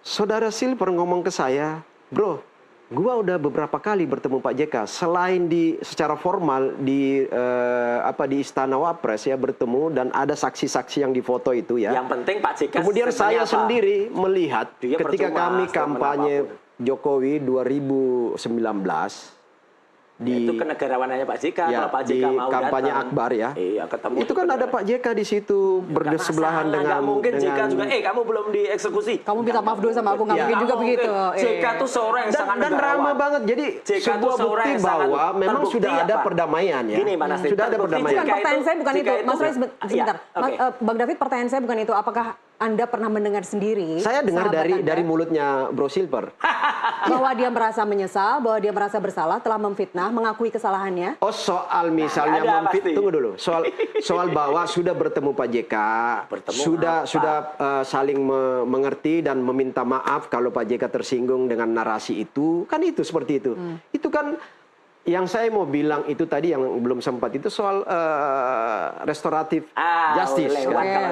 Saudara Silver ngomong ke saya, bro, gua udah beberapa kali bertemu Pak JK. Selain secara formal di Istana Wapres ya bertemu dan ada saksi-saksi yang difoto itu ya. Yang penting Pak JK. Kemudian saya apa? sendiri melihat Dia ketika percuma, kami statement kampanye apapun. Jokowi 2019 itu kenegarawanannya Pak JK. Ya, Kalau Pak JK di mau kampanye datang, Akbar ya. Iya, ketemu. Itu kan ada Pak JK di situ bersebelahan dengan. Nggak mungkin JK juga. Kamu belum dieksekusi. Kamu minta maaf dulu sama aku, nggak mungkin juga begitu. JK tuh seorang yang sangat dan ramah banget. Jadi JK sebuah tuh seorang bukti yang sangat bahwa memang terbukti sudah ada apa? perdamaian ya. Gini, Mas Steve, sudah ada terbukti perdamaian. Bukan, pertanyaan saya bukan JK itu. Mas Roy, sebentar. Oke. Bang David, pertanyaan saya bukan itu. Apakah Anda pernah mendengar sendiri? Saya dengar sahabat Anda, dari mulutnya Bro Silver. bahwa dia merasa menyesal, bahwa dia merasa bersalah telah memfitnah, mengakui kesalahannya. Oh, soal misalnya ada pasti. tunggu dulu. Soal bahwa sudah bertemu Pak JK, sudah saling mengerti dan meminta maaf kalau Pak JK tersinggung dengan narasi itu, kan itu seperti itu. Itu kan Yang saya mau bilang itu tadi yang belum sempat itu soal restoratif justice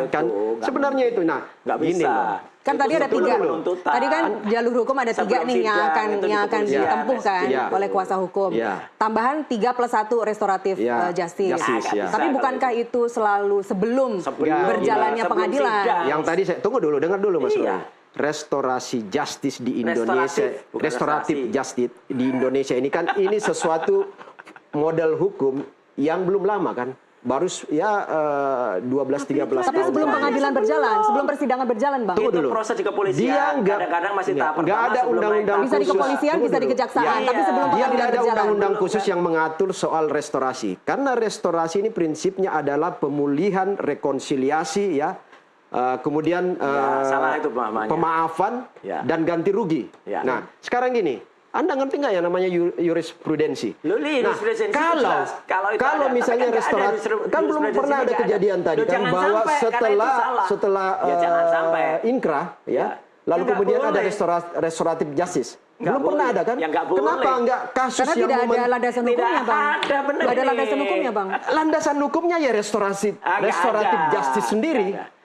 kan sebenarnya itu. Nah, nggak gini bisa. loh. Kan tadi ada 3. Penuntutan. Tadi kan jalur hukum ada 3 Sebelum nih yang sidang itu akan di ditempuh kan Iya. oleh kuasa hukum. Iya. Tambahan 3 + 1 restoratif Iya. justice. Justice, iya. Tapi bukankah itu selalu sebelum berjalannya sebelum pengadilan? sidang. Yang tadi saya tunggu dulu, dengar dulu Mas Iya. Roy. Restorasi justice di Indonesia, Restoratif, bukan restoratif restorasi. justice di Indonesia ini kan ini sesuatu model hukum yang belum lama kan. Baru ya 12-13 Tapi tahun. sebelum pengadilan berjalan, sebelum persidangan berjalan, Bang. Tunggu Itu dulu. proses di kepolisian. Dia Kadang-kadang masih tahap nggak pertama ada sebelum undang-undang naik Bisa di khusus. kepolisian, Tunggu bisa di dulu. kejaksaan, Iya. tapi sebelum Dia pengadilan nggak ada berjalan. undang-undang khusus yang mengatur soal restorasi. Karena restorasi ini prinsipnya adalah pemulihan, rekonsiliasi ya. Kemudian salah itu pemahamannya. pemaafan Ya. dan ganti rugi. Ya. Nah, sekarang gini, Anda ngerti nggak ya namanya jurisprudensi? Loh, jurisprudensi itu jelas. Kalau itu kalau ada, misalnya tapi kan nggak ada restoratif kan belum jurisprudensi pernah ada nggak ada. kejadian tadi Loh, kan jangan bahwa sampai, karena itu salah. setelah Ya, jangan sampai. inkrah ya, Ya. lalu Ya, nggak kemudian ada boleh. restoratif justice. Nggak Belum pernah boleh. ada kan? Ya, nggak boleh. Kenapa nggak kasus Karena yang tidak ada landasan Tidak hukumnya, Bang. ada, bener Nggak ada nih. landasan hukumnya, Bang. landasan hukumnya ya Nggak restoratif ada. justice sendiri. Nggak ada.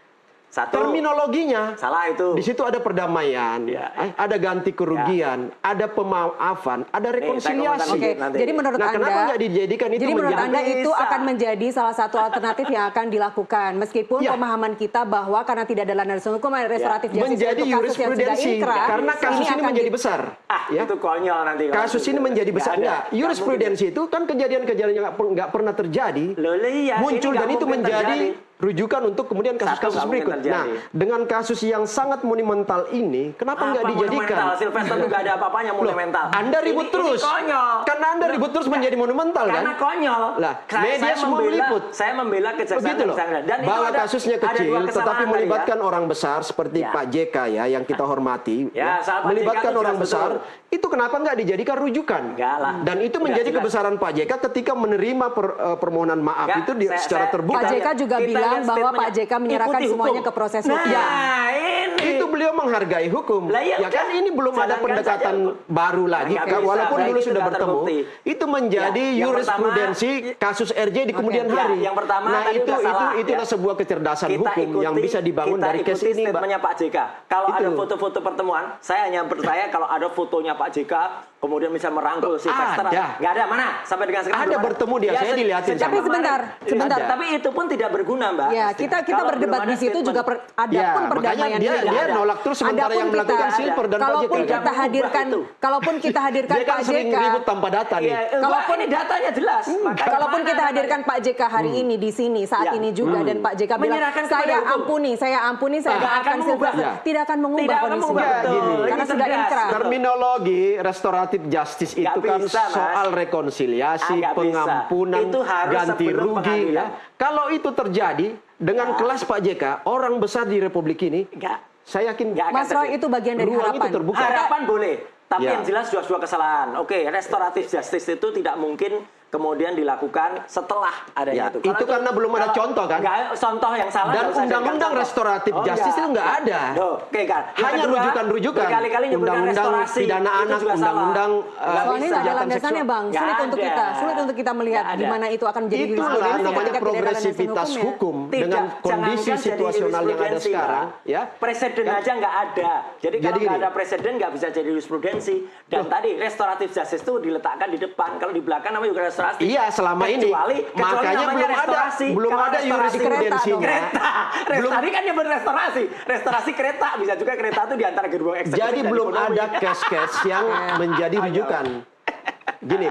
Satu, Terminologinya salah itu. di situ ada perdamaian, Ya. ada ganti kerugian, ada pemaafan, ada rekonsiliasi. Oke, nanti. jadi menurut Nah, kenapa Anda, nggak dijadikan itu jadi menurut menjadi- Anda itu Bisa. akan menjadi salah satu alternatif yang akan dilakukan, meskipun Ya. pemahaman kita bahwa karena tidak ada landasan hukum, restoratif justice menjadi untuk kasus yang sudah jurisprudensi inkrah, karena kasus ini akan menjadi di- besar. Ah, itu konyol nanti. kalau Kasus itu. ini menjadi Nggak besar. ada. Enggak, Nggak jurisprudensi itu kan kejadian-kejadian yang nggak pernah terjadi. Loh, iya, Muncul ini dan nggak itu mungkin menjadi terjadi. rujukan untuk kemudian kasus-kasus Satu, nggak berikut. mungkin Nah, terjadi. dengan kasus yang sangat monumental ini, kenapa nggak Apa dijadikan? monumental? Silvester itu nggak ada apa-apanya monumental. Anda ribut terus. Ini konyol. Karena Anda ribut terus menjadi monumental kan? Karena konyol. Lah, media semua meliput. Saya membela kejaksaan Begitu loh. kejaksaan. Dan itu Bahwa ada- kasusnya ada kecil, dua tetapi kesalahan melibatkan tadi ya. orang besar seperti Ya. Pak JK ya, yang kita hormati, Ya, saat Pak melibatkan JK itu orang jelas besar, betul. itu kenapa nggak dijadikan rujukan? Enggak lah. Dan itu Enggak, menjadi jelas. kebesaran Pak JK ketika menerima permohonan maaf Enggak, itu secara terbuka. Pak JK juga Kita bilang lihat bahwa statementnya. Pak JK menyerahkan Ikuti semuanya hukum. ke proses Nah, hukum. ini. Itu beliau menghargai hukum. Lah, iya, ya kan udah. ini belum ada Jalankan pendekatan saja. baru lagi Nggak kan, bisa, walaupun baik dulu itu sudah nggak bertemu. terbukti. Itu menjadi Ya, yang jurisprudensi kasus RJ di kemudian Ya, hari. yang pertama nah, tadi udah salah, itulah ya. sebuah kecerdasan hukum yang bisa dibangun kita dari case ikuti ini, Mbak. statementnya Pak JK. Kalau Itu. ada foto-foto pertemuan, saya hanya percaya kalau ada fotonya Pak JK, kemudian bisa merangkul Sylvester. Ada. Nggak ada, mana? Sampai dengan sekarang Ada belum bertemu dia, saya dilihatin sejak Tapi sama. sebentar, kemarin. sebentar. Ada. Tapi itu pun tidak berguna, Mbak. Ya, kita Kalau berdebat belum di ada situ statement. juga ada Ya, pun makanya perdamaian dia ini. dia nolak terus sementara Adapun yang melakukan kita- Silver dan Pak Kalaupun JK. kita Jangan hadirkan, ubah itu. kalaupun kita hadirkan Dia kan Pak sering JK, ribut tanpa data nih. Iya, Kalaupun- kalaupun ini datanya jelas. Makanya kalaupun mana kita datanya? hadirkan Pak JK hari ini di sini saat Ya. ini juga dan Pak JK bilang Menyerahkan kepada saya hukum. ampuni, saya Nggak maafkan akan mengubah. Silvester." Ya. Tidak akan mengubah Tidak akan kondisi mengubah, betul. karena Ini sudah tegas. inkrah. Terminologi restoratif justice Nggak itu kan bisa, Mas. soal rekonsiliasi, Nggak bisa. pengampunan, Itu harus ganti sebelum rugi. pengadilan. Ya. Kalau itu terjadi dengan Ya. kelas Pak JK, orang besar di Republik ini, Nggak. saya yakin Nggak akan Mas Roy, terjadi. itu bagian dari ruang harapan. itu terbuka. Harapan boleh, tapi Ya. yang jelas dua kesalahan. Oke, restoratif justice itu tidak mungkin kemudian dilakukan setelah adanya Ya, itu. itu karena belum ada contoh, kan? Nggak, contoh yang salah. Dan nggak usah undang-undang jadikan contoh. restoratif justice itu nggak ada. Loh, oke kan. Yang Hanya kedua, rujukan-rujukan. berkali-kali nyebutkan Undang-undang restorasi, pidana itu anak, juga salah. undang-undang Nggak Soalnya bisa. nggak ada kejahatan landasannya, seksual. Bang. Nggak Sulit untuk ada. kita, sulit untuk kita melihat Nggak di ada. mana itu akan menjadi Itulah jurisprudensi namanya ketika tidak ada landasan progresivitas hukumnya. hukum Tidak, dengan kondisi jangankan jadi situasional yang ada jurisprudensi, sekarang, Pak. ya. Presiden Kan? aja nggak ada. Jadi kalau Jadi nggak gini. ada presiden nggak bisa jadi jurisprudensi. Dan tadi restoratif justice itu diletakkan di depan. Kalau di belakang namanya juga restoratif. Iya, selama ini. Kecuali Makanya namanya belum ada restorasi. Kalau restorasi jurisprudensinya. kereta. Tadi kan nyebut restorasi. Restorasi kereta bisa juga kereta itu di antara gerbong eksekutif. Jadi dan belum ekonomi. ada case-case yang menjadi rujukan. Gini,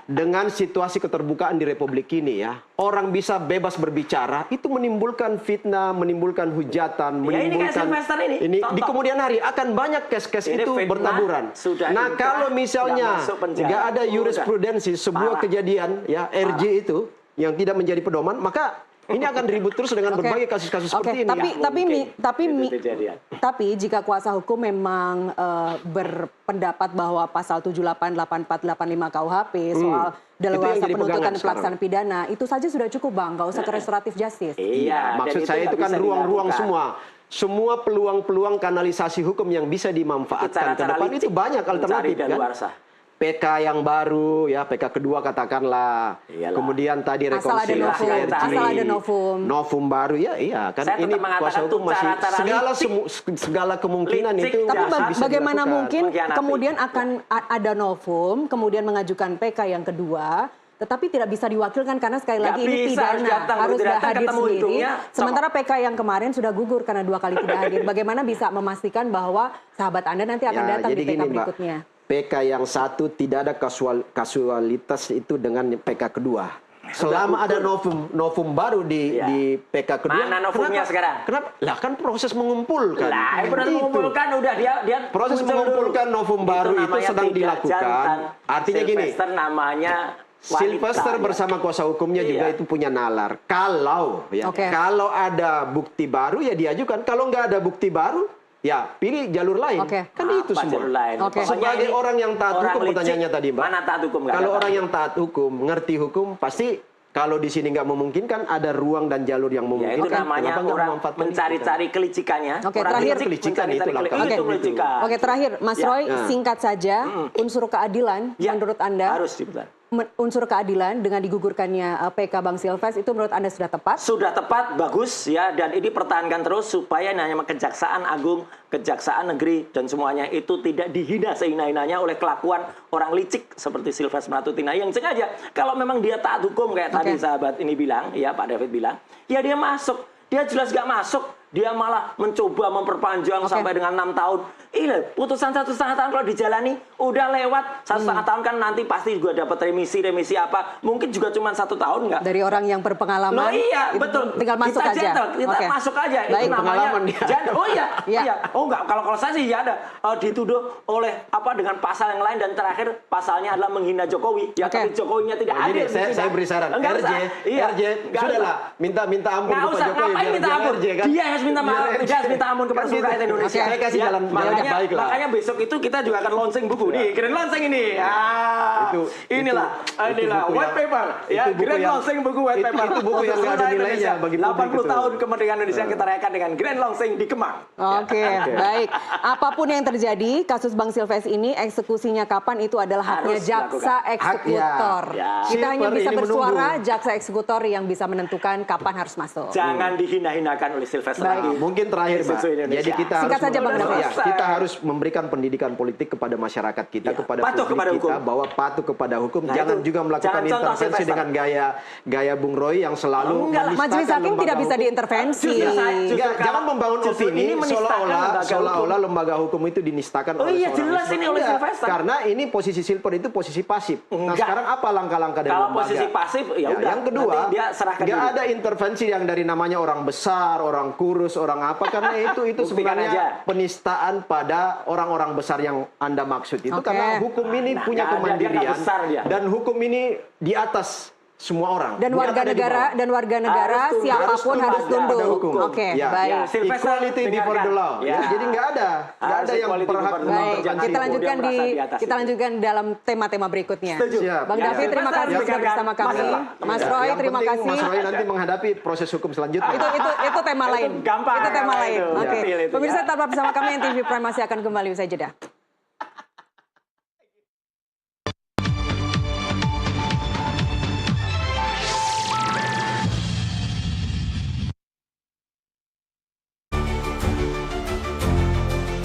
dengan situasi keterbukaan di Republik ini ya, orang bisa bebas berbicara, itu menimbulkan fitnah, menimbulkan hujatan, Ya, ini kayak menimbulkan Sylvester ini, di contoh. kemudian hari akan banyak case-case Ini itu fitnah, bertaburan. sudah Nah, inkrah, kalau misalnya nggak masuk penjara. nggak ada Udah. jurisprudensi sebuah Parah. kejadian ya RJ itu yang tidak menjadi pedoman, maka ini akan ribut terus dengan Oke. berbagai kasus-kasus Oke, seperti ini. tapi jika kuasa hukum memang berpendapat bahwa pasal 78, 84, 85 KUHP soal daluarsa jadi penuntutan pegangan pelaksanaan pidana itu saja sudah cukup, Bang, nggak usah ke restoratif justice. Iya, Maksud dan saya itu nggak kan bisa ruang-ruang dilakukan. semua peluang-peluang kanalisasi hukum yang bisa dimanfaatkan ke depan itu banyak mencari alternatif kan. daluarsa. PK yang baru, ya PK kedua katakanlah. Iyalah. Kemudian tadi Asal ada rekonsiliasi novum, RJ, asal ada novum. novum baru, ya iya kan Saya ini tetap mengatakan kuasa hukum untuk masih cara-cara segala kemungkinan licik, itu Tapi jahat, bisa bagaimana dilakukan. mungkin Mengkhianati. kemudian akan ada novum, kemudian mengajukan PK yang kedua, tetapi tidak bisa diwakilkan karena sekali Nggak lagi ini bisa, harus pidana, datang, harus datang, hadir ketemu sendiri. hidungnya, Sementara PK yang kemarin sudah gugur karena 2 kali tidak hadir. Bagaimana bisa memastikan bahwa sahabat Anda nanti akan datang di jadi PK gini, Mbak. berikutnya? PK yang satu tidak ada kasualitas itu dengan PK kedua. Selama ada novum baru di PK kedua. Mana novumnya sekarang? Kenapa? Lah kan proses mengumpulkan. Lah, benar mengumpulkan udah dia Proses muncul mengumpulkan dulu. novum baru itu namanya sedang tidak dilakukan. jantan. Artinya gini, Sylvester namanya wanita, Sylvester ya. bersama kuasa hukumnya juga Iya. itu punya nalar. Oke. Kalau ada bukti baru ya diajukan. Kalau nggak ada bukti baru, ya pilih jalur lain. Oke. Kan itu Apa semua. jalur lain? Oke. Pokoknya Sebagai ini orang yang taat orang hukum, licik. pertanyaannya tadi, Mbak. Mana taat hukum? Nggak Kalau ada orang taat yang taat hukum, ngerti hukum, pasti kalau di sini nggak memungkinkan, ada ruang dan jalur yang Ya memungkinkan. itu namanya Kenapa nggak orang memanfaatkan itu, mencari-cari kelicikannya. Oke, Orang terakhir- licik Kelicikan itu mencari-cari lakukan. kelicikan. Itu Oke. kelicikan. Oke, terakhir Mas Ya. Roy, singkat saja, unsur keadilan Ya, menurut Anda, harus diputar. unsur keadilan dengan digugurkannya PK Bang Silves itu menurut Anda sudah tepat? Sudah tepat, bagus ya, dan ini pertahankan terus supaya hanya Kejaksaan Agung, Kejaksaan Negeri dan semuanya itu tidak dihina sehina-hinanya oleh kelakuan orang licik seperti Sylvester Matutina yang sengaja kalau memang dia taat hukum kayak tadi sahabat ini bilang, ya Pak David bilang, ya dia masuk, dia jelas gak masuk, dia malah mencoba memperpanjang sampai dengan 6 tahun. Ini putusan 1,5 tahun kalau dijalani udah lewat 1,5 tahun kan nanti pasti juga dapat remisi apa, mungkin juga cuma 1 tahun nggak. Dari orang yang berpengalaman. Loh iya, itu betul. Tinggal masuk kita aja. gentle, kita Oke. masuk aja. Baik. Itu namanya Pengalaman dia. gentle. Oh iya, Iya. iya. Oh enggak, kalau saya sih ya ada dituduh oleh apa dengan pasal yang lain dan terakhir pasalnya adalah menghina Jokowi. Ya Oke. tapi Jokowinya tidak Oh, hadir. gini, saya beri saran. Enggak RJ, usah. Iya. RJ, Enggak sudahlah, usah. minta ampun Nggak ke Pak usah, Jokowi. ngapain minta biar ampun? RJ, kan? Dia harus minta maaf, Biar dia harus minta ampun kepada Kan seluruh rakyat gitu. Indonesia. Saya kasih jalan makanya, baik lah. makanya besok itu kita juga akan launching buku nih, Grand Launching ini. Inilah buku white yang- paper, ya itu buku Grand yang- Launching buku white itu- paper. itu buku yang nggak ada Untuk nilainya Indonesia. bagi publik 80 itu. tahun kemerdekaan Indonesia kita rayakan dengan Grand Launching di Kemang. Oke, baik. Apapun yang terjadi, kasus Bang Silves ini eksekusinya kapan itu adalah haknya Harus jaksa eksekutor. Ya. Kita hanya Silver bisa ini bersuara, menunggu. jaksa eksekutor yang bisa menentukan kapan harus masuk. Jangan dihina-hinakan oleh Sylvester Baik. lagi. Mungkin terakhir, Mbak. Isu Indonesia. Jadi kita Singkat harus saja, Bang David. ya, kita harus memberikan pendidikan politik kepada masyarakat kita, Ya, kepada patuh publik kepada kita, hukum. bahwa patuh kepada hukum. Nah, Jangan itu. juga melakukan Jangan contoh intervensi Sylvester. dengan gaya Bung Roy yang selalu Enggak lah. menistakan Majelis hakim lembaga tidak bisa hukum. diintervensi. Justru saya- Enggak, Justru jangan kalau- membangun justru opini ini menistakan lembaga seolah-olah lembaga hukum itu dinistakan Oh oleh iya, seorang jelas Islam. ini oleh Enggak, Sylvester. karena ini posisi Silver itu posisi pasif. Nah, Enggak. sekarang apa langkah-langkah dari Kalau lembaga? posisi pasif, ya udah. Yang kedua, Nanti dia serahkan nggak dulu. ada intervensi yang dari namanya orang besar, orang kurus, orang apa, karena itu Buktikan sebenarnya aja. penistaan pada orang-orang besar yang Anda maksud itu. Oke. Karena hukum ini Nah, punya nggak ada, dia nggak kemandirian besar dia. dan hukum ini di atas semua orang. Dan Bukan warga ada di negara bawah. siapapun harus pada tunduk. hukum. Oke, Ya. baik. Ya, Sylvester, Equality before the law. dengarkan. Ya, Ya. jadi nggak ada Harus yang equality berhak before the law. Baik, menentukan kita itu. lanjutkan Dia merasa di atas kita itu. lanjutkan dalam tema-tema berikutnya. Setuju. Siap. Bang Ya, David, terima Sylvester kasih sudah dengarkan. bersama kami. Mas Ya, Roy, yang terima penting kasih. Mas Roy nanti menghadapi proses hukum selanjutnya. Itu tema Itu lain. gampang, Itu tema gampang lain. itu. Oke. Detail itu, Pemirsa ya. tetap bersama kami, NTV Prime masih akan kembali usai jeda.